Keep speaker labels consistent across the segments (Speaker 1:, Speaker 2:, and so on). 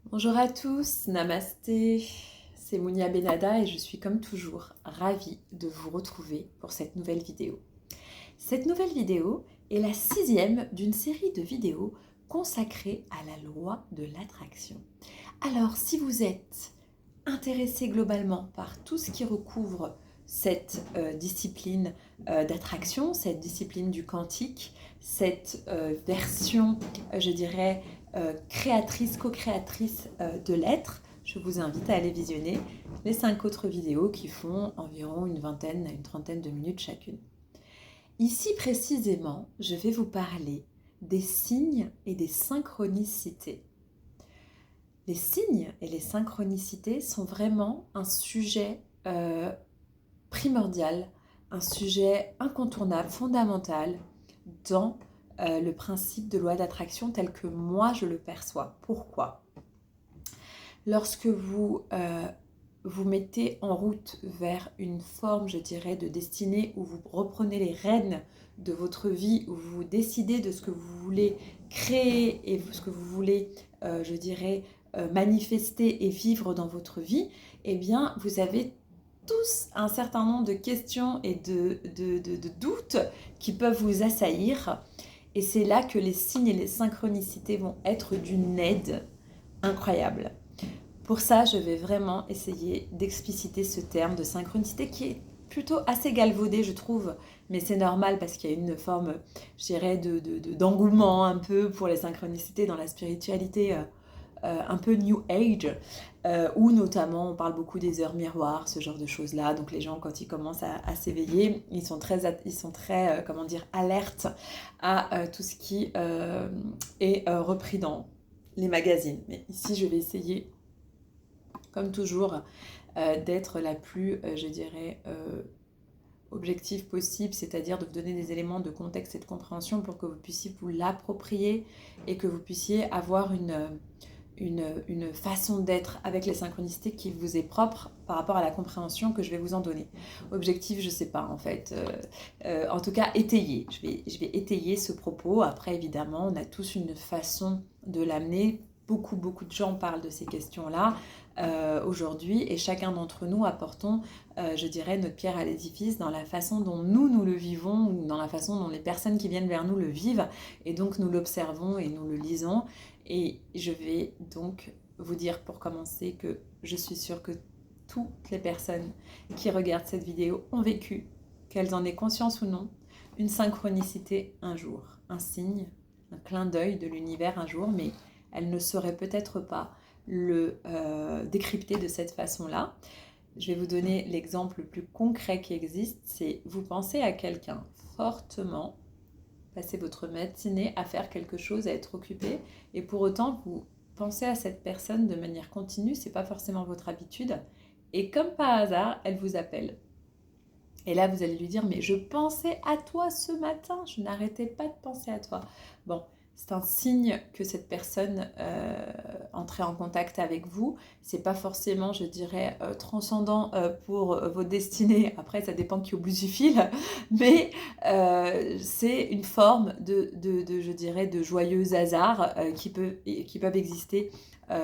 Speaker 1: Bonjour à tous, namasté, c'est Mounia Benada et je suis comme toujours ravie de vous retrouver pour cette nouvelle vidéo. Cette nouvelle vidéo est la sixième d'une série de vidéos consacrées à la loi de l'attraction. Alors si vous êtes intéressé globalement par tout ce qui recouvre cette discipline d'attraction, cette discipline du quantique, cette version, je dirais, créatrice, co-créatrice de l'être, je vous invite à aller visionner les 5 autres vidéos qui font environ une vingtaine à une trentaine de minutes chacune. Ici précisément, je vais vous parler des signes et des synchronicités. Les signes et les synchronicités sont vraiment un sujet primordial, un sujet incontournable, fondamental dans le principe de loi d'attraction tel que moi je le perçois. Pourquoi ? Lorsque vous vous mettez en route vers une forme, je dirais, de destinée où vous reprenez les rênes de votre vie, où vous décidez de ce que vous voulez créer et ce que vous voulez, je dirais, manifester et vivre dans votre vie, eh bien, vous avez tous un certain nombre de questions et de doutes qui peuvent vous assaillir. Et c'est là que les signes et les synchronicités vont être d'une aide incroyable. Pour ça, je vais vraiment essayer d'expliciter ce terme de synchronicité qui est plutôt assez galvaudé, je trouve, mais c'est normal parce qu'il y a une forme, je dirais, d'engouement un peu pour les synchronicités dans la spiritualité un peu New Age, où notamment on parle beaucoup des heures miroirs, ce genre de choses-là. Donc les gens, quand ils commencent à s'éveiller, ils sont très comment dire, alertes à tout ce qui est repris dans les magazines. Mais ici, je vais essayer comme toujours, d'être la plus, je dirais, objective possible, c'est-à-dire de vous donner des éléments de contexte et de compréhension pour que vous puissiez vous l'approprier et que vous puissiez avoir une façon d'être avec les synchronicités qui vous est propre par rapport à la compréhension que je vais vous en donner. Objectif, je ne sais pas en fait. En tout cas, étayer. Je vais étayer ce propos. Après, évidemment, on a tous une façon de l'amener. Beaucoup de gens parlent de ces questions-là aujourd'hui et chacun d'entre nous apportons, je dirais, notre pierre à l'édifice dans la façon dont nous le vivons ou dans la façon dont les personnes qui viennent vers nous le vivent et donc nous l'observons et nous le lisons. Et je vais donc vous dire pour commencer que je suis sûre que toutes les personnes qui regardent cette vidéo ont vécu, qu'elles en aient conscience ou non, une synchronicité un jour, un signe, un clin d'œil de l'univers un jour, mais elles ne sauraient peut-être pas le décrypter de cette façon-là. Je vais vous donner l'exemple le plus concret qui existe, c'est vous pensez à quelqu'un fortement, passez votre matinée à faire quelque chose, à être occupé, et pour autant vous pensez à cette personne de manière continue, c'est pas forcément votre habitude, et comme par hasard, elle vous appelle. Et là, vous allez lui dire, mais je pensais à toi ce matin, je n'arrêtais pas de penser à toi. Bon, c'est un signe que cette personne entrait en contact avec vous. C'est pas forcément, je dirais, transcendant pour votre destinée. Après, ça dépend qui est au bout du fil. Mais c'est une forme je dirais, de joyeux hasard qui peuvent exister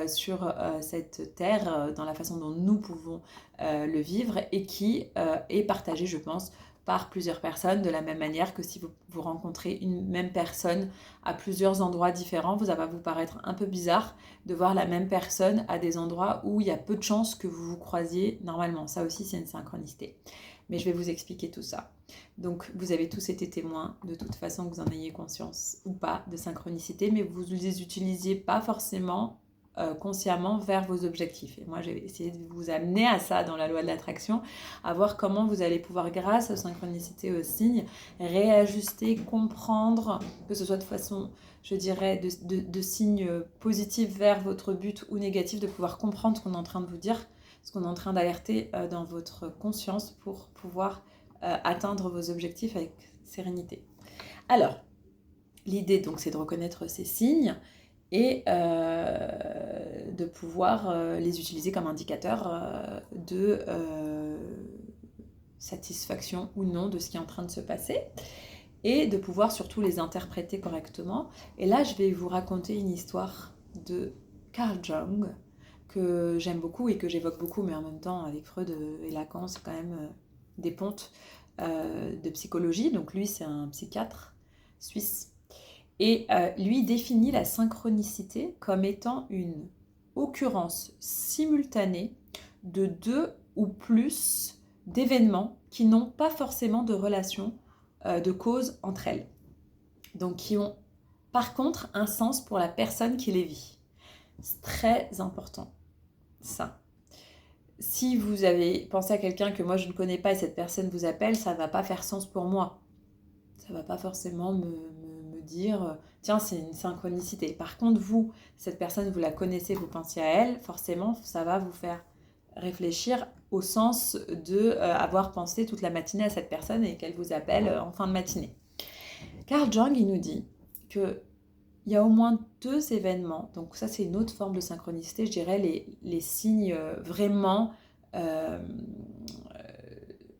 Speaker 1: sur cette terre, dans la façon dont nous pouvons le vivre et qui est partagé, je pense, par plusieurs personnes, de la même manière que si vous rencontrez une même personne à plusieurs endroits différents, ça va vous paraître un peu bizarre de voir la même personne à des endroits où il y a peu de chances que vous vous croisiez normalement. Ça aussi, c'est une synchronicité. Mais je vais vous expliquer tout ça. Donc, vous avez tous été témoins, de toute façon, que vous en ayez conscience ou pas, de synchronicité, mais vous ne les utilisiez pas forcément consciemment vers vos objectifs. Et moi, j'ai essayé de vous amener à ça dans la loi de l'attraction, à voir comment vous allez pouvoir, grâce aux synchronicités, aux signes, réajuster, comprendre, que ce soit de façon, je dirais, de signes positifs vers votre but ou négatifs, de pouvoir comprendre ce qu'on est en train de vous dire, ce qu'on est en train d'alerter dans votre conscience pour pouvoir atteindre vos objectifs avec sérénité. Alors, l'idée, donc, c'est de reconnaître ces signes et de pouvoir les utiliser comme indicateur de satisfaction ou non de ce qui est en train de se passer et de pouvoir surtout les interpréter correctement. Et là, je vais vous raconter une histoire de Carl Jung, que j'aime beaucoup et que j'évoque beaucoup, mais en même temps, avec Freud et Lacan, c'est quand même des pontes de psychologie. Donc lui, c'est un psychiatre suisse. Et lui définit la synchronicité comme étant une occurrence simultanée de 2 ou plus d'événements qui n'ont pas forcément de relation de cause entre elles. Donc qui ont par contre un sens pour la personne qui les vit. C'est très important, ça. Si vous avez pensé à quelqu'un que moi je ne connais pas et cette personne vous appelle, ça ne va pas faire sens pour moi. Ça ne va pas forcément me dire tiens, c'est une synchronicité. Par contre, vous, cette personne, vous la connaissez, vous pensez à elle, forcément, ça va vous faire réfléchir au sens de avoir pensé toute la matinée à cette personne et qu'elle vous appelle en fin de matinée. Carl Jung, il nous dit qu'il y a au moins 2 événements, donc ça c'est une autre forme de synchronicité, je dirais les signes vraiment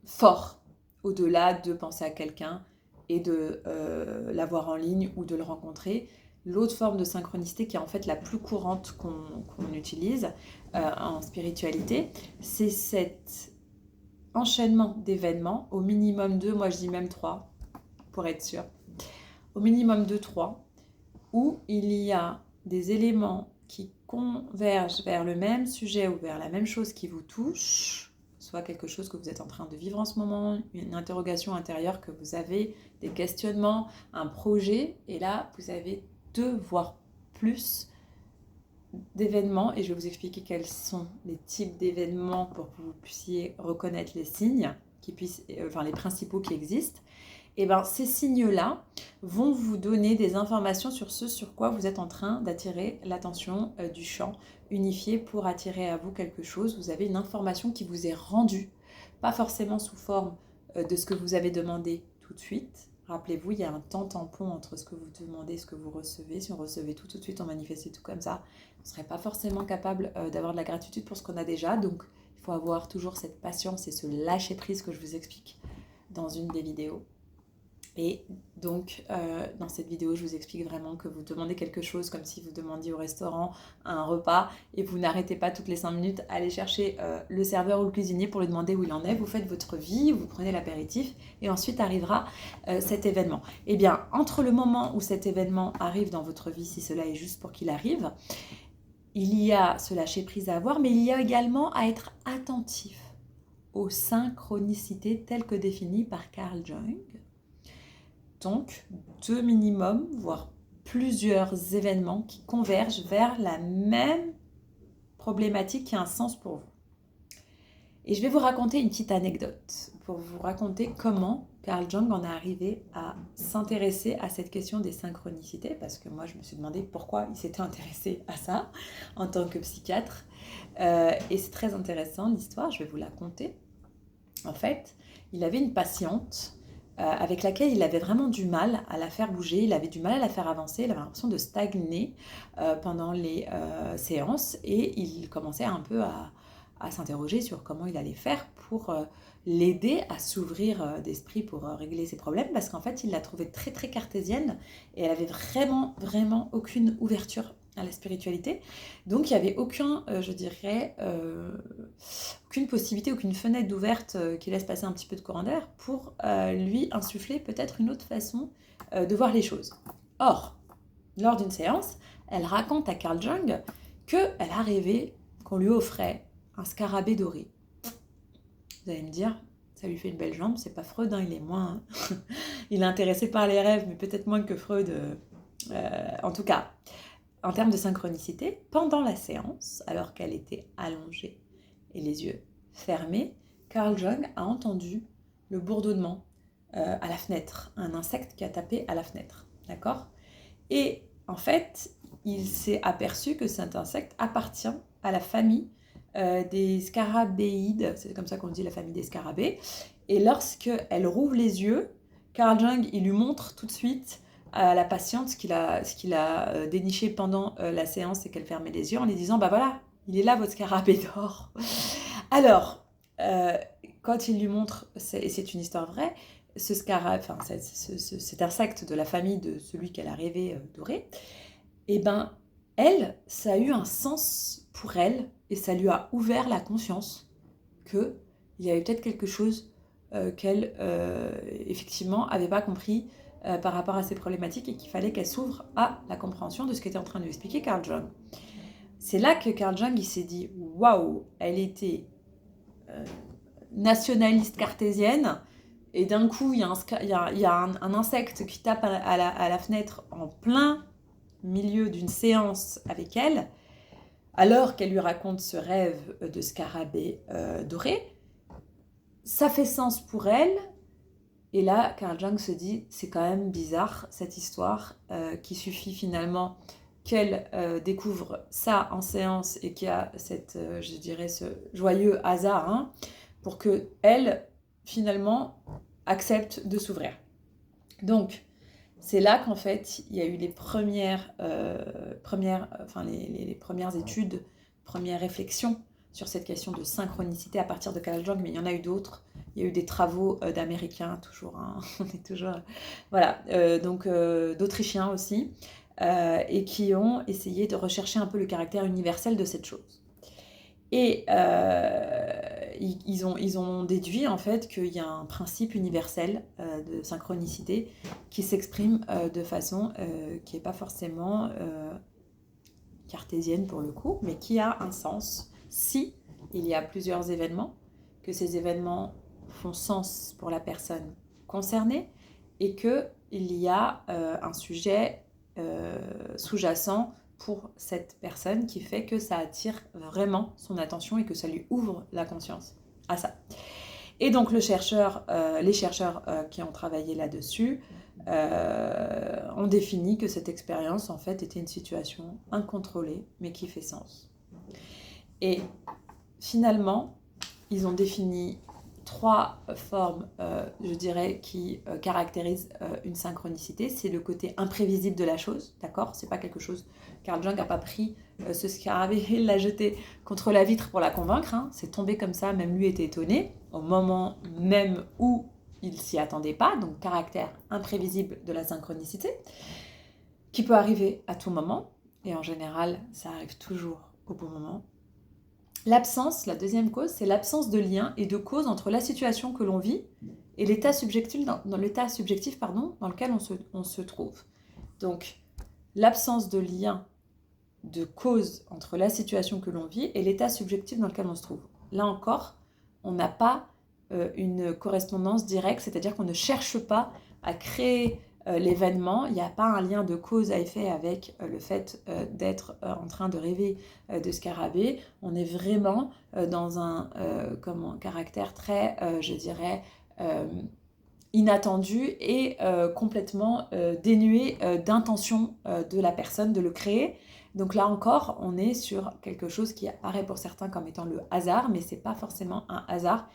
Speaker 1: forts, au-delà de penser à quelqu'un et de l'avoir en ligne ou de le rencontrer. L'autre forme de synchronicité qui est en fait la plus courante qu'on utilise en spiritualité, c'est cet enchaînement d'événements, au minimum 2, moi je dis même 3, pour être sûr, au minimum 2, 3, où il y a des éléments qui convergent vers le même sujet ou vers la même chose qui vous touche, soit quelque chose que vous êtes en train de vivre en ce moment, une interrogation intérieure que vous avez, des questionnements, un projet, et là vous avez 2 voire plus d'événements, et je vais vous expliquer quels sont les types d'événements pour que vous puissiez reconnaître les signes, les principaux qui existent. Et bien, ces signes-là vont vous donner des informations sur ce sur quoi vous êtes en train d'attirer l'attention du champ unifié pour attirer à vous quelque chose. Vous avez une information qui vous est rendue, pas forcément sous forme de ce que vous avez demandé tout de suite. Rappelez-vous, il y a un temps tampon entre ce que vous demandez et ce que vous recevez. Si on recevait tout de suite, on manifestait tout comme ça, on ne serait pas forcément capable d'avoir de la gratitude pour ce qu'on a déjà. Donc, il faut avoir toujours cette patience et ce lâcher-prise que je vous explique dans une des vidéos. Et donc, dans cette vidéo, je vous explique vraiment que vous demandez quelque chose comme si vous demandiez au restaurant un repas et vous n'arrêtez pas toutes les 5 minutes à aller chercher le serveur ou le cuisinier pour lui demander où il en est. Vous faites votre vie, vous prenez l'apéritif et ensuite arrivera cet événement. Eh bien, entre le moment où cet événement arrive dans votre vie, si cela est juste pour qu'il arrive, il y a ce lâcher-prise à avoir, mais il y a également à être attentif aux synchronicités telles que définies par Carl Jung. Donc, 2 minimums, voire plusieurs événements qui convergent vers la même problématique qui a un sens pour vous. Et je vais vous raconter une petite anecdote pour vous raconter comment Carl Jung en est arrivé à s'intéresser à cette question des synchronicités, parce que moi je me suis demandé pourquoi il s'était intéressé à ça en tant que psychiatre. Et c'est très intéressant l'histoire, je vais vous la conter. En fait, il avait une patiente avec laquelle il avait vraiment du mal à la faire bouger, il avait du mal à la faire avancer, il avait l'impression de stagner pendant les séances et il commençait un peu à s'interroger sur comment il allait faire pour l'aider à s'ouvrir d'esprit pour régler ses problèmes parce qu'en fait il la trouvait très très cartésienne et elle avait vraiment aucune ouverture à la spiritualité. Donc il n'y avait aucune possibilité, aucune fenêtre d'ouverte qui laisse passer un petit peu de courant d'air pour lui insuffler peut-être une autre façon de voir les choses. Or, lors d'une séance, elle raconte à Carl Jung qu'elle a rêvé qu'on lui offrait un scarabée doré. Vous allez me dire, ça lui fait une belle jambe, c'est pas Freud, hein, il est moins... il est intéressé par les rêves, mais peut-être moins que Freud. En tout cas, en termes de synchronicité, pendant la séance, alors qu'elle était allongée et les yeux fermés, Carl Jung a entendu le bourdonnement à la fenêtre, un insecte qui a tapé à la fenêtre, d'accord ? Et en fait, il s'est aperçu que cet insecte appartient à la famille des scarabéides, c'est comme ça qu'on dit la famille des scarabées, et lorsqu'elle rouvre les yeux, Carl Jung, il lui montre tout de suite à la patiente ce qu'il a déniché pendant la séance et qu'elle fermait les yeux en lui disant « bah voilà, il est là votre scarabée d'or ». Alors, quand il lui montre, et c'est une histoire vraie, cet insecte de la famille de celui qu'elle a rêvé doré, et ben elle, ça a eu un sens pour elle et ça lui a ouvert la conscience qu'il y avait peut-être quelque chose qu'elle, effectivement, n'avait pas compris par rapport à ses problématiques et qu'il fallait qu'elle s'ouvre à la compréhension de ce qu'était en train de lui expliquer Carl Jung. C'est là que Carl Jung il s'est dit « Waouh, elle était nationaliste cartésienne et d'un coup, il y a un insecte qui tape à la fenêtre en plein milieu d'une séance avec elle, alors qu'elle lui raconte ce rêve de scarabée doré. Ça fait sens pour elle. Et là, Carl Jung se dit, c'est quand même bizarre cette histoire, qu'il suffit finalement qu'elle découvre ça en séance et qu'il y a cette, je dirais, ce joyeux hasard, hein, pour que elle, finalement, accepte de s'ouvrir. Donc, c'est là qu'en fait, il y a eu les premières études, premières réflexions sur cette question de synchronicité à partir de Carl Jung, mais il y en a eu d'autres. Il y a eu des travaux d'Américains, toujours, hein, on est toujours... Voilà, d'Autrichiens aussi, et qui ont essayé de rechercher un peu le caractère universel de cette chose. Et ils ont déduit en fait qu'il y a un principe universel de synchronicité qui s'exprime de façon qui n'est pas forcément cartésienne pour le coup, mais qui a un sens si il y a plusieurs événements, que ces événements font sens pour la personne concernée et qu'il y a un sujet sous-jacent pour cette personne qui fait que ça attire vraiment son attention et que ça lui ouvre la conscience à ça. Et donc les chercheurs qui ont travaillé là-dessus ont défini que cette expérience en fait était une situation incontrôlée mais qui fait sens. Et finalement, ils ont défini 3 formes, je dirais, qui caractérisent une synchronicité. C'est le côté imprévisible de la chose, d'accord ? C'est pas quelque chose... Carl Jung n'a pas pris ce scarabée et l'a jeté contre la vitre pour la convaincre. Hein. C'est tombé comme ça, même lui était étonné, au moment même où il s'y attendait pas. Donc, caractère imprévisible de la synchronicité, qui peut arriver à tout moment. Et en général, ça arrive toujours au bon moment. L'absence, la deuxième cause, c'est l'absence de lien et de cause entre la situation que l'on vit et l'état subjectif, dans lequel on se trouve. Donc, l'absence de lien, de cause entre la situation que l'on vit et l'état subjectif dans lequel on se trouve. Là encore, on n'a pas une correspondance directe, c'est-à-dire qu'on ne cherche pas à créer l'événement, il n'y a pas un lien de cause à effet avec le fait d'être en train de rêver de scarabée. On est vraiment dans un caractère très, je dirais, inattendu et complètement dénué d'intention de la personne de le créer. Donc là encore, on est sur quelque chose qui apparaît pour certains comme étant le hasard, mais ce n'est pas forcément un hasard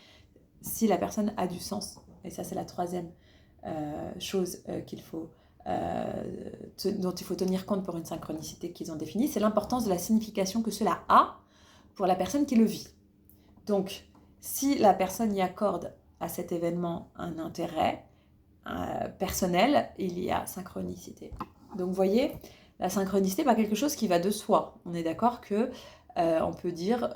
Speaker 1: si la personne a du sens. Et ça, c'est la troisième chose dont il faut tenir compte pour une synchronicité qu'ils ont définie, c'est l'importance de la signification que cela a pour la personne qui le vit. Donc, si la personne y accorde à cet événement un intérêt personnel, il y a synchronicité. Donc, vous voyez, la synchronicité n'est pas quelque chose qui va de soi. On est d'accord que on peut dire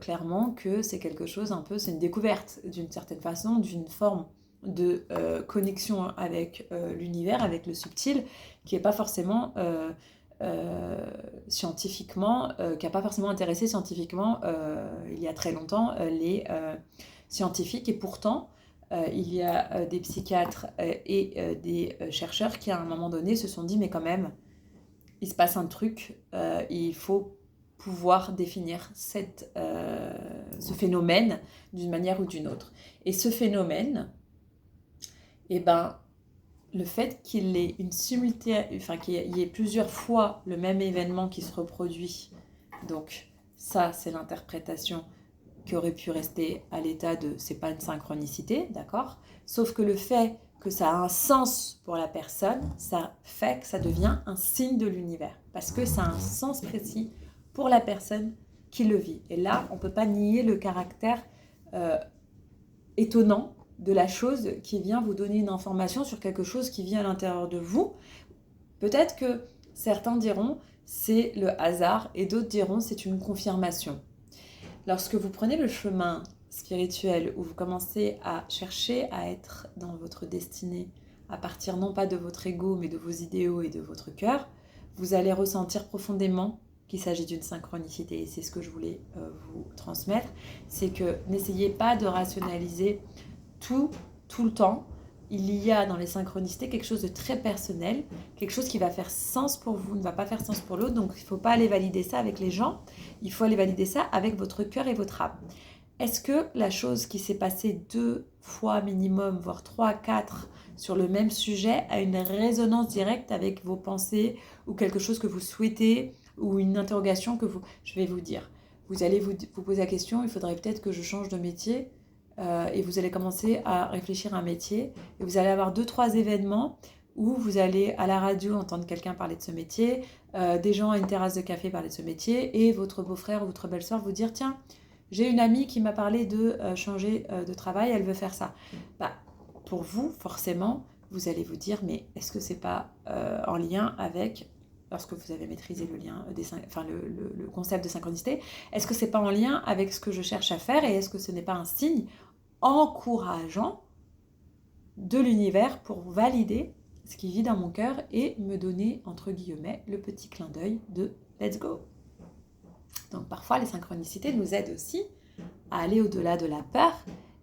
Speaker 1: clairement que c'est quelque chose un peu, c'est une découverte d'une certaine façon, d'une forme de connexion avec l'univers, avec le subtil, qui n'est pas forcément scientifiquement, qui n'a pas forcément intéressé scientifiquement il y a très longtemps les scientifiques. Et pourtant, il y a des psychiatres et des chercheurs qui, à un moment donné, se sont dit, mais quand même, il se passe un truc, il faut pouvoir définir ce phénomène d'une manière ou d'une autre. Et ce phénomène, eh ben, le fait qu'il y ait plusieurs fois le même événement qui se reproduit, donc ça, c'est l'interprétation qui aurait pu rester à l'état de « c'est pas une synchronicité », d'accord ? Sauf que le fait que ça a un sens pour la personne, ça fait que ça devient un signe de l'univers, parce que ça a un sens précis pour la personne qui le vit. Et là, on ne peut pas nier le caractère étonnant de la chose qui vient vous donner une information sur quelque chose qui vient à l'intérieur de vous. Peut-être que Certains diront c'est le hasard et d'autres diront c'est une confirmation. Lorsque vous prenez le chemin spirituel où vous commencez à chercher à être dans votre destinée, à partir non pas de votre ego mais de vos idéaux et de votre cœur, vous allez ressentir profondément qu'il s'agit d'une synchronicité. Et c'est ce que je voulais vous transmettre, c'est que n'essayez pas de rationaliser tout le temps. Il y a dans les synchronicités quelque chose de très personnel, quelque chose qui va faire sens pour vous, ne va pas faire sens pour l'autre, donc il ne faut pas aller valider ça avec les gens, il faut aller valider ça avec votre cœur et votre âme. Est-ce que la chose qui s'est passée 2 fois minimum, voire 3, 4 sur le même sujet a une résonance directe avec vos pensées ou quelque chose que vous souhaitez ou une interrogation que vous... Je vais vous dire. Vous allez vous poser la question, il faudrait peut-être que je change de métier et vous allez commencer à réfléchir à un métier et vous allez avoir 2-3 événements où vous allez à la radio entendre quelqu'un parler de ce métier, des gens à une terrasse de café parler de ce métier et votre beau-frère ou votre belle-sœur vous dire « Tiens, j'ai une amie qui m'a parlé de changer de travail, elle veut faire ça. » Pour vous, forcément, vous allez vous dire « Mais est-ce que c'est pas en lien avec... » lorsque vous avez maîtrisé le concept de synchronicité, est-ce que c'est pas en lien avec ce que je cherche à faire et est-ce que ce n'est pas un signe encourageant de l'univers pour valider ce qui vit dans mon cœur et me donner, entre guillemets, le petit clin d'œil de « let's go ». Donc parfois, les synchronicités nous aident aussi à aller au-delà de la peur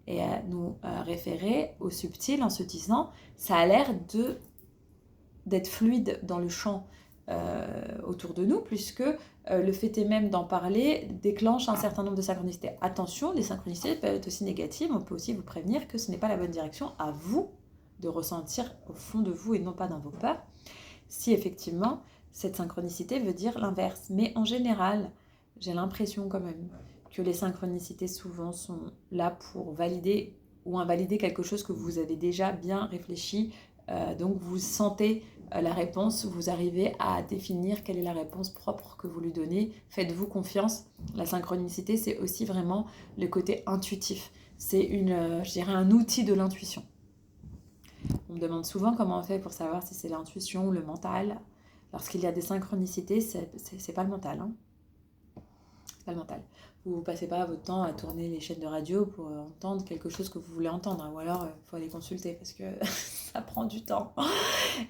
Speaker 1: et à nous référer au subtil en se disant « ça a l'air d'être fluide dans le champ autour de nous, puisque le fait est même d'en parler déclenche un certain nombre de synchronicités. » Attention, les synchronicités peuvent être aussi négatives, on peut aussi vous prévenir que ce n'est pas la bonne direction, à vous de ressentir au fond de vous et non pas dans vos peurs, si effectivement cette synchronicité veut dire l'inverse. Mais en général, j'ai l'impression quand même que les synchronicités souvent sont là pour valider ou invalider quelque chose que vous avez déjà bien réfléchi, donc vous sentez la réponse, vous arrivez à définir quelle est la réponse propre que vous lui donnez. Faites-vous confiance. La synchronicité, c'est aussi vraiment le côté intuitif. C'est je dirais un outil de l'intuition. On me demande souvent comment on fait pour savoir si c'est l'intuition ou le mental. Lorsqu'il y a des synchronicités, c'est pas le mental. Hein. C'est pas le mental. Vous ne passez pas votre temps à tourner les chaînes de radio pour entendre quelque chose que vous voulez entendre. Hein. Ou alors, il faut aller consulter parce que ça prend du temps.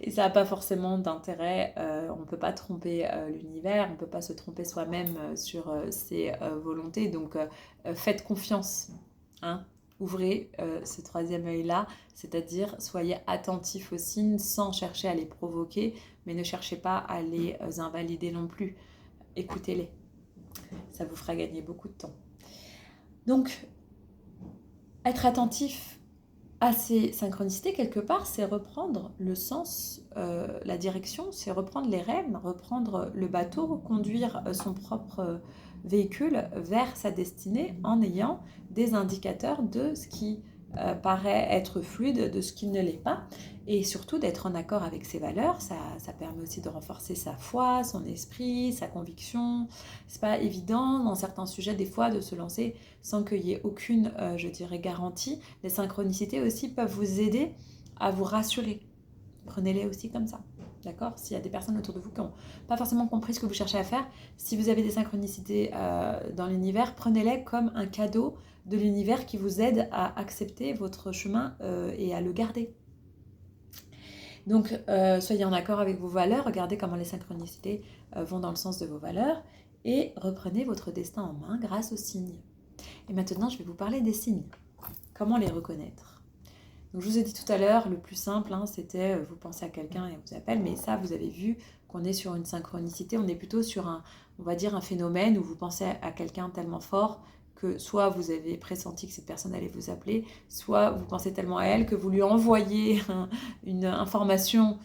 Speaker 1: Et ça n'a pas forcément d'intérêt. On ne peut pas tromper l'univers, on ne peut pas se tromper soi-même sur ses volontés. Donc, faites confiance. Hein. Ouvrez ce troisième œil-là, c'est-à-dire soyez attentifs aux signes sans chercher à les provoquer, mais ne cherchez pas à les invalider non plus. Écoutez-les. Ça vous fera gagner beaucoup de temps. Donc, être attentif à ces synchronicités, quelque part, c'est reprendre le sens, la direction, c'est reprendre les rênes, reprendre le bateau, conduire son propre véhicule vers sa destinée en ayant des indicateurs de ce qui paraît être fluide, de ce qui ne l'est pas, et surtout d'être en accord avec ses valeurs. Ça permet aussi de renforcer sa foi, son esprit, sa conviction. C'est pas évident dans certains sujets des fois de se lancer sans qu'il y ait aucune, je dirais, garantie. Les synchronicités aussi peuvent vous aider à vous rassurer. Prenez-les aussi comme ça. D'accord ? S'il y a des personnes autour de vous qui n'ont pas forcément compris ce que vous cherchez à faire, si vous avez des synchronicités dans l'univers, prenez-les comme un cadeau de l'univers qui vous aide à accepter votre chemin et à le garder. Donc, soyez en accord avec vos valeurs, regardez comment les synchronicités vont dans le sens de vos valeurs et reprenez votre destin en main grâce aux signes. Et maintenant, je vais vous parler des signes. Comment les reconnaître ? Donc, je vous ai dit tout à l'heure, le plus simple, c'était vous pensez à quelqu'un et on vous appelle, mais ça, vous avez vu qu'on est sur une synchronicité, on est plutôt sur un phénomène où vous pensez à quelqu'un tellement fort que soit vous avez pressenti que cette personne allait vous appeler, soit vous pensez tellement à elle que vous lui envoyez une information,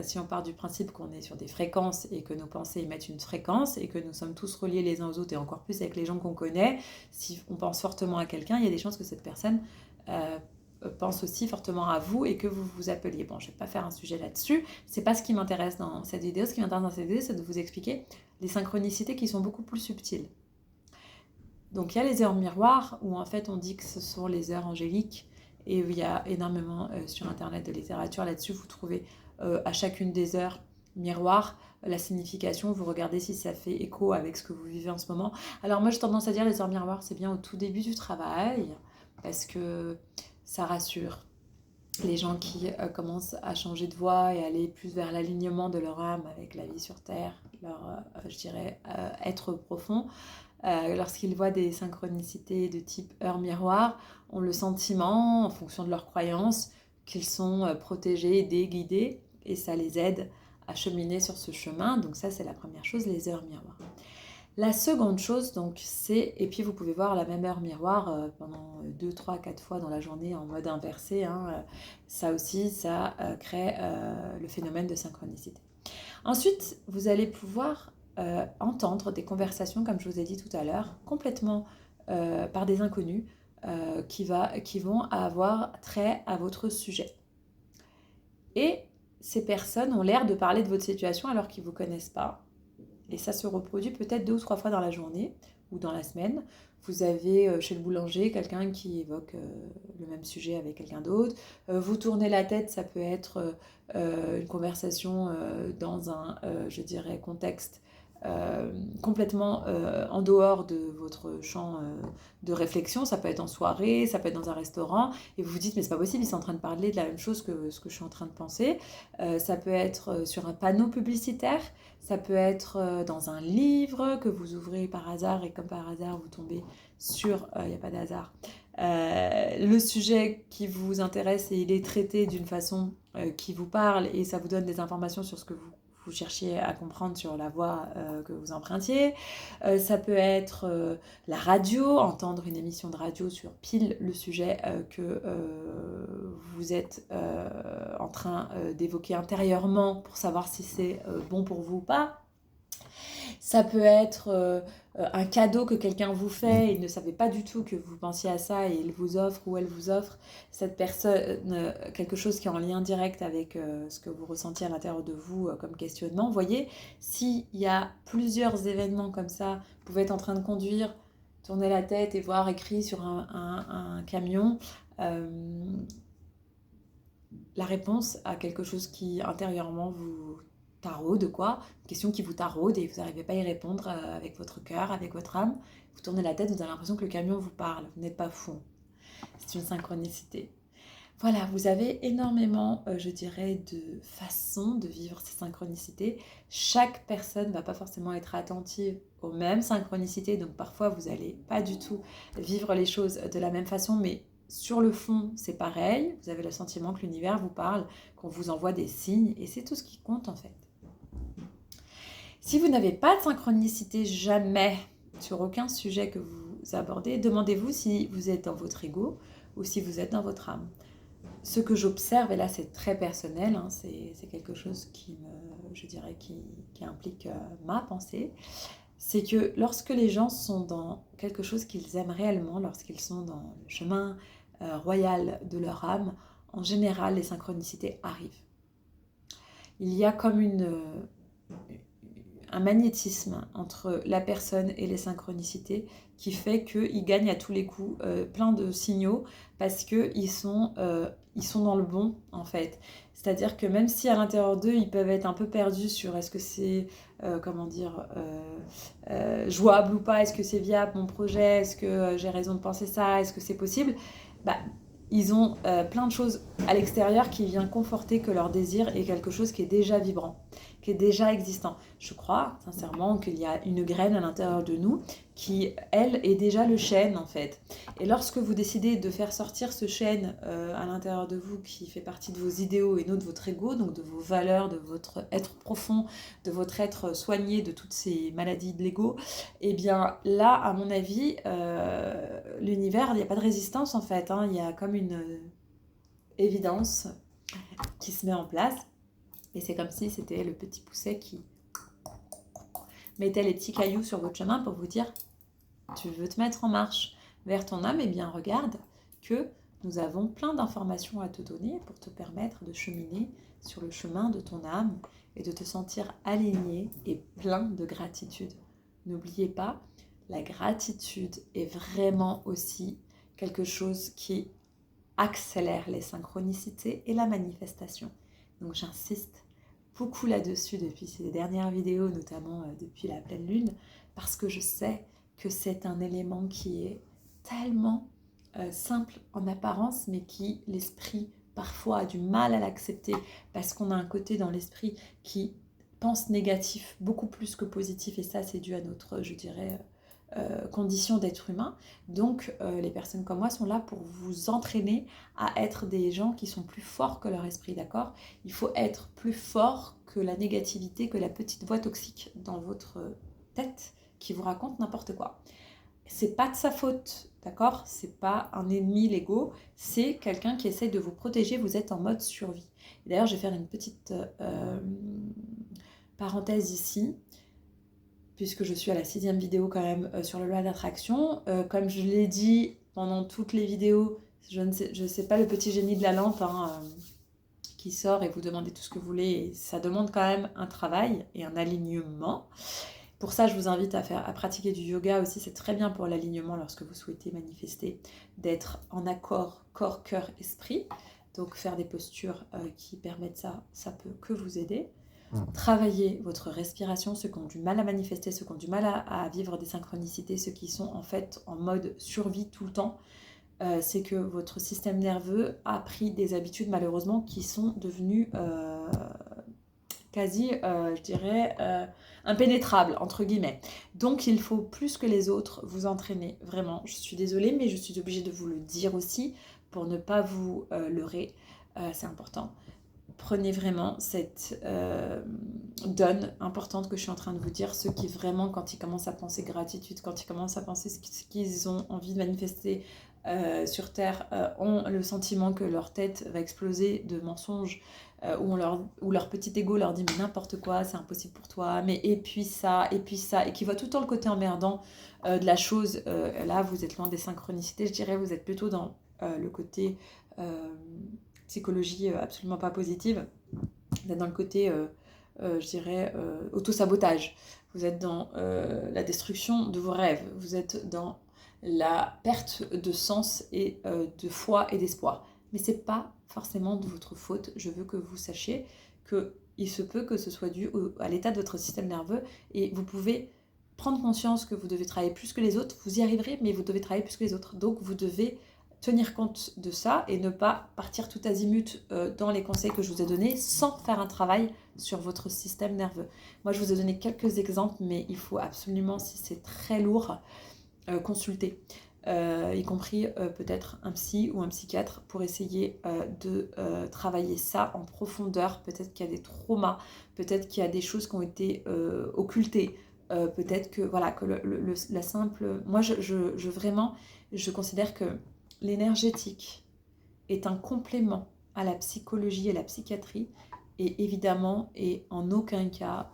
Speaker 1: si on part du principe qu'on est sur des fréquences et que nos pensées émettent une fréquence et que nous sommes tous reliés les uns aux autres et encore plus avec les gens qu'on connaît, si on pense fortement à quelqu'un, il y a des chances que cette personne pense aussi fortement à vous et que vous vous appeliez. Bon, je ne vais pas faire un sujet là-dessus, c'est pas ce qui m'intéresse dans cette vidéo. Ce qui m'intéresse dans cette vidéo, c'est de vous expliquer les synchronicités qui sont beaucoup plus subtiles. Donc il y a les heures miroirs où en fait on dit que ce sont les heures angéliques et il y a énormément sur internet de littérature là-dessus. Vous trouvez à chacune des heures miroir, la signification, vous regardez si ça fait écho avec ce que vous vivez en ce moment. Alors moi j'ai tendance à dire les heures miroirs, c'est bien au tout début du travail, parce que ça rassure les gens qui commencent à changer de voie et aller plus vers l'alignement de leur âme avec la vie sur Terre, leur, je dirais, être profond. Lorsqu'ils voient des synchronicités de type heure miroir, ont le sentiment, en fonction de leurs croyances, qu'ils sont protégés, aidés, guidés, et ça les aide à cheminer sur ce chemin. Donc ça, c'est la première chose, les heures miroirs. La seconde chose, donc, c'est, et puis vous pouvez voir la même heure miroir pendant 2, 3, 4 fois dans la journée en mode inversé, hein, ça aussi, ça crée le phénomène de synchronicité. Ensuite, vous allez pouvoir entendre des conversations, comme je vous ai dit tout à l'heure, complètement par des inconnus qui vont avoir trait à votre sujet. Et ces personnes ont l'air de parler de votre situation alors qu'ils ne vous connaissent pas. Et ça se reproduit peut-être 2 ou 3 fois dans la journée ou dans la semaine. Vous avez chez le boulanger quelqu'un qui évoque le même sujet avec quelqu'un d'autre. Vous tournez la tête, ça peut être une conversation dans un, je dirais, contexte complètement en dehors de votre champ de réflexion. Ça peut être en soirée, ça peut être dans un restaurant. Et vous vous dites, mais c'est pas possible, ils sont en train de parler de la même chose que ce que je suis en train de penser. Ça peut être sur un panneau publicitaire. Ça peut être dans un livre que vous ouvrez par hasard et comme par hasard vous tombez sur, il n'y a pas de hasard, le sujet qui vous intéresse et il est traité d'une façon qui vous parle et ça vous donne des informations sur ce que vous cherchiez à comprendre sur la voie que vous empruntiez. Ça peut être la radio, entendre une émission de radio sur pile le sujet que vous êtes en train d'évoquer intérieurement pour savoir si c'est bon pour vous ou pas. Ça peut être un cadeau que quelqu'un vous fait et il ne savait pas du tout que vous pensiez à ça et il vous offre ou elle vous offre cette personne quelque chose qui est en lien direct avec ce que vous ressentiez à l'intérieur de vous comme questionnement. Vous voyez, s'il y a plusieurs événements comme ça, vous pouvez être en train de conduire, tourner la tête et voir écrit sur un camion la réponse à quelque chose qui intérieurement vous taraude, quoi, une question qui vous taraude et vous n'arrivez pas à y répondre avec votre cœur, avec votre âme. Vous tournez la tête, vous avez l'impression que le camion vous parle, vous n'êtes pas fou. C'est une synchronicité. Voilà, vous avez énormément, je dirais, de façons de vivre ces synchronicités. Chaque personne ne va pas forcément être attentive aux mêmes synchronicités, donc parfois vous n'allez pas du tout vivre les choses de la même façon, mais sur le fond, c'est pareil. Vous avez le sentiment que l'univers vous parle, qu'on vous envoie des signes, et c'est tout ce qui compte en fait. Si vous n'avez pas de synchronicité jamais sur aucun sujet que vous abordez, demandez-vous si vous êtes dans votre ego ou si vous êtes dans votre âme. Ce que j'observe, et là c'est très personnel, hein, c'est quelque chose qui implique ma pensée, c'est que lorsque les gens sont dans quelque chose qu'ils aiment réellement, lorsqu'ils sont dans le chemin royal de leur âme, en général les synchronicités arrivent. Il y a comme un magnétisme entre la personne et les synchronicités qui fait qu'ils gagnent à tous les coups plein de signaux parce qu'ils sont dans le bon en fait. C'est-à-dire que même si à l'intérieur d'eux ils peuvent être un peu perdus sur est-ce que c'est jouable ou pas, est-ce que c'est viable mon projet, est-ce que j'ai raison de penser ça, est-ce que c'est possible, ils ont plein de choses à l'extérieur qui viennent conforter que leur désir est quelque chose qui est déjà vibrant, qui est déjà existant. Je crois sincèrement qu'il y a une graine à l'intérieur de nous qui, elle, est déjà le chêne en fait. Et lorsque vous décidez de faire sortir ce chêne à l'intérieur de vous qui fait partie de vos idéaux et non de votre ego, donc de vos valeurs, de votre être profond, de votre être soigné de toutes ces maladies de l'ego, et bien là, à mon avis, l'univers, il n'y a pas de résistance en fait, hein, il y a comme une évidence qui se met en place. Et c'est comme si c'était le petit pousset qui mettait les petits cailloux sur votre chemin pour vous dire tu veux te mettre en marche vers ton âme, et bien regarde que nous avons plein d'informations à te donner pour te permettre de cheminer sur le chemin de ton âme et de te sentir aligné et plein de gratitude. N'oubliez pas, la gratitude est vraiment aussi quelque chose qui accélère les synchronicités et la manifestation. Donc j'insiste, beaucoup là-dessus depuis ces dernières vidéos, notamment depuis la pleine lune, parce que je sais que c'est un élément qui est tellement simple en apparence, mais qui l'esprit parfois a du mal à l'accepter, parce qu'on a un côté dans l'esprit qui pense négatif beaucoup plus que positif, et ça c'est dû à notre, je dirais, condition d'être humain. Donc les personnes comme moi sont là pour vous entraîner à être des gens qui sont plus forts que leur esprit, d'accord? Il faut être plus fort que la négativité, que la petite voix toxique dans votre tête qui vous raconte n'importe quoi. C'est pas de sa faute, d'accord? C'est pas un ennemi, l'ego, c'est quelqu'un qui essaie de vous protéger, vous êtes en mode survie. Et d'ailleurs, je vais faire une petite parenthèse ici, puisque je suis à la 6e vidéo quand même sur le loi d'attraction. Comme je l'ai dit pendant toutes les vidéos, je ne sais pas le petit génie de la lampe qui sort et vous demandez tout ce que vous voulez. Et ça demande quand même un travail et un alignement. Pour ça, je vous invite à pratiquer du yoga aussi. C'est très bien pour l'alignement lorsque vous souhaitez manifester, d'être en accord corps, cœur, esprit. Donc faire des postures qui permettent ça, ça peut que vous aider. Travailler votre respiration, ceux qui ont du mal à manifester, ceux qui ont du mal à vivre des synchronicités, ceux qui sont en fait en mode survie tout le temps, c'est que votre système nerveux a pris des habitudes malheureusement qui sont devenues quasi, je dirais, impénétrables, entre guillemets. Donc il faut plus que les autres vous entraîner, vraiment. Je suis désolée, mais je suis obligée de vous le dire aussi pour ne pas vous leurrer. C'est important. Prenez vraiment cette donne importante que je suis en train de vous dire. Ceux qui vraiment, quand ils commencent à penser gratitude, quand ils commencent à penser ce qu'ils ont envie de manifester sur Terre, ont le sentiment que leur tête va exploser de mensonges, où leur petit ego leur dit mais n'importe quoi, c'est impossible pour toi, mais et puis ça, et qui voit tout le temps le côté emmerdant de la chose. Là, vous êtes loin des synchronicités, je dirais, vous êtes plutôt dans le côté psychologie absolument pas positive. Vous êtes dans le côté, je dirais, auto-sabotage. Vous êtes dans la destruction de vos rêves. Vous êtes dans la perte de sens et de foi et d'espoir. Mais c'est pas forcément de votre faute. Je veux que vous sachiez qu'il se peut que ce soit dû à l'état de votre système nerveux et vous pouvez prendre conscience que vous devez travailler plus que les autres. Vous y arriverez, mais vous devez travailler plus que les autres. Donc vous devez tenir compte de ça et ne pas partir tout azimut dans les conseils que je vous ai donnés sans faire un travail sur votre système nerveux. Moi, je vous ai donné quelques exemples, mais il faut absolument, si c'est très lourd, consulter, y compris peut-être un psy ou un psychiatre pour essayer de travailler ça en profondeur. Peut-être qu'il y a des traumas, peut-être qu'il y a des choses qui ont été occultées, peut-être que voilà, que la simple... Moi, vraiment, je considère que l'énergétique est un complément à la psychologie et la psychiatrie et évidemment et en aucun cas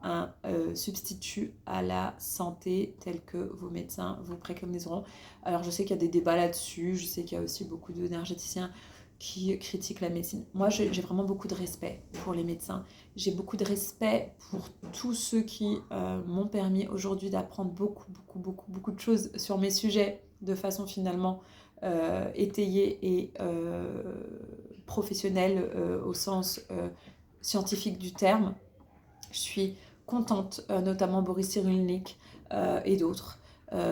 Speaker 1: un substitut à la santé tel que vos médecins vous préconiseront. Alors je sais qu'il y a des débats là-dessus, je sais qu'il y a aussi beaucoup d'énergéticiens qui critiquent la médecine. Moi j'ai vraiment beaucoup de respect pour les médecins, j'ai beaucoup de respect pour tous ceux qui m'ont permis aujourd'hui d'apprendre beaucoup de choses sur mes sujets de façon finalement étayée et professionnelle au sens scientifique du terme. Je suis contente, notamment Boris Cyrulnik et d'autres,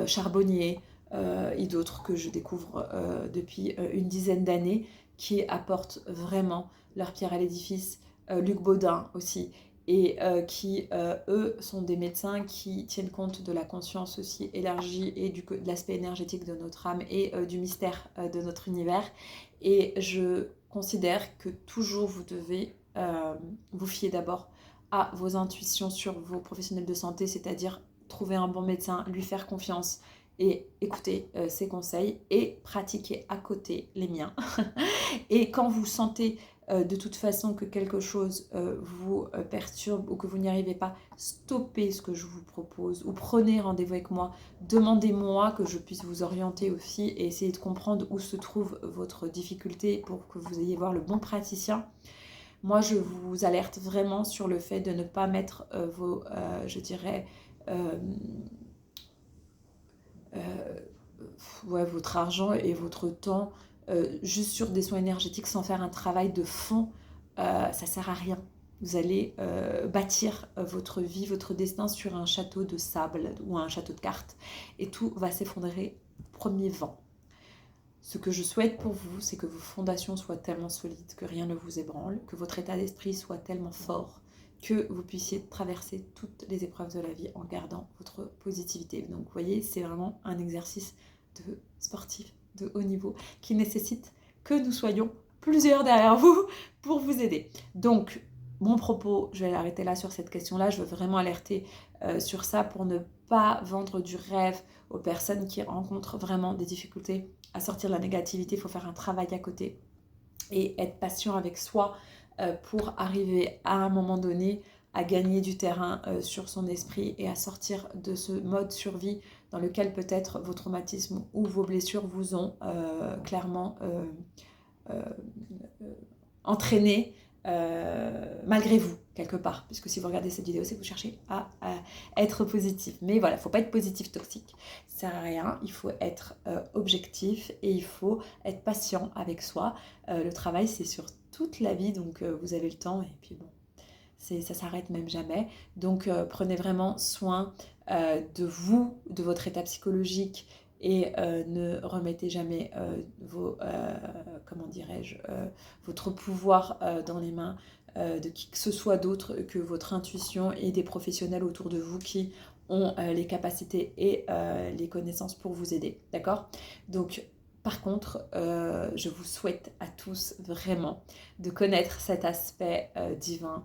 Speaker 1: Charbonnier et d'autres que je découvre depuis une dizaine d'années qui apportent vraiment leur pierre à l'édifice, Luc Baudin aussi, et qui, eux, sont des médecins qui tiennent compte de la conscience aussi élargie et de l'aspect énergétique de notre âme et du mystère de notre univers. Et je considère que toujours vous devez vous fier d'abord à vos intuitions sur vos professionnels de santé, c'est-à-dire trouver un bon médecin, lui faire confiance et écouter ses conseils et pratiquer à côté les miens. Et quand vous sentez de toute façon que quelque chose vous perturbe ou que vous n'y arrivez pas, stoppez ce que je vous propose ou prenez rendez-vous avec moi, demandez-moi que je puisse vous orienter aussi et essayer de comprendre où se trouve votre difficulté pour que vous ayez voir le bon praticien. Moi, je vous alerte vraiment sur le fait de ne pas mettre je dirais, votre argent et votre temps juste sur des soins énergétiques sans faire un travail de fond. Ça sert à rien. Vous allez bâtir votre vie, votre destin sur un château de sable ou un château de cartes et tout va s'effondrer au premier vent. Ce que je souhaite pour vous, c'est que vos fondations soient tellement solides que rien ne vous ébranle, que votre état d'esprit soit tellement fort que vous puissiez traverser toutes les épreuves de la vie en gardant votre positivité. Donc vous voyez, c'est vraiment un exercice de sportif de haut niveau qui nécessite que nous soyons plusieurs derrière vous pour vous aider. Donc, mon propos, je vais l'arrêter là sur cette question-là. Je veux vraiment alerter sur ça pour ne pas vendre du rêve aux personnes qui rencontrent vraiment des difficultés à sortir de la négativité. Il faut faire un travail à côté et être patient avec soi pour arriver à un moment donné à gagner du terrain sur son esprit et à sortir de ce mode survie dans lequel peut-être vos traumatismes ou vos blessures vous ont clairement entraîné malgré vous, quelque part. Puisque si vous regardez cette vidéo, c'est que vous cherchez à être positif. Mais voilà, il ne faut pas être positif toxique. Ça ne sert à rien. Il faut être objectif et il faut être patient avec soi. Le travail, c'est sur toute la vie, donc vous avez le temps. Et puis bon, ça s'arrête même jamais. Donc prenez vraiment soin de vous, de votre état psychologique et ne remettez jamais votre pouvoir dans les mains de qui que ce soit d'autre que votre intuition et des professionnels autour de vous qui ont les capacités et les connaissances pour vous aider. D'accord ? Donc, par contre, je vous souhaite à tous vraiment de connaître cet aspect divin,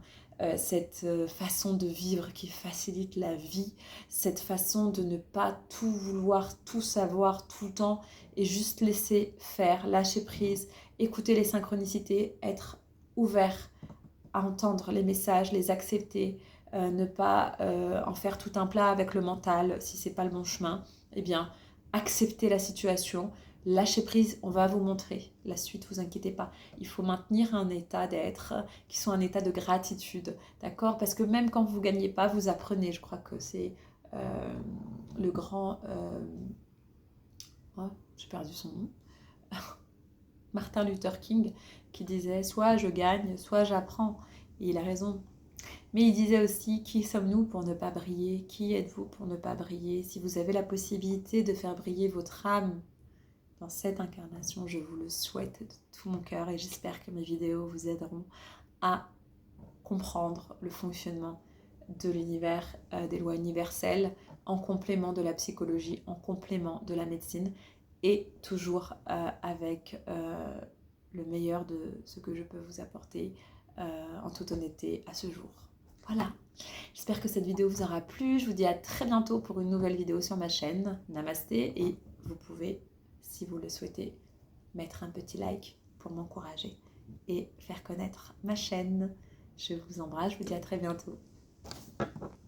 Speaker 1: cette façon de vivre qui facilite la vie, cette façon de ne pas tout vouloir, tout savoir tout le temps et juste laisser faire, lâcher prise, écouter les synchronicités, être ouvert à entendre les messages, les accepter, ne pas en faire tout un plat avec le mental si c'est pas le bon chemin. Eh bien, accepter la situation, lâcher prise, on va vous montrer la suite, vous inquiétez pas. Il faut maintenir un état d'être qui soit un état de gratitude, d'accord ? Parce que même quand vous gagnez pas, vous apprenez. Je crois que c'est le grand... Oh, j'ai perdu son nom. Martin Luther King qui disait « Soit je gagne, soit j'apprends ». Et il a raison. Mais il disait aussi « Qui sommes-nous pour ne pas briller ? Qui êtes-vous pour ne pas briller ?» Si vous avez la possibilité de faire briller votre âme dans cette incarnation, je vous le souhaite de tout mon cœur et j'espère que mes vidéos vous aideront à comprendre le fonctionnement de l'univers, des lois universelles, en complément de la psychologie, en complément de la médecine et toujours avec le meilleur de ce que je peux vous apporter en toute honnêteté à ce jour. Voilà, j'espère que cette vidéo vous aura plu. Je vous dis à très bientôt pour une nouvelle vidéo sur ma chaîne. Namasté, et vous pouvez, si vous le souhaitez, mettre un petit like pour m'encourager et faire connaître ma chaîne. Je vous embrasse, je vous dis à très bientôt.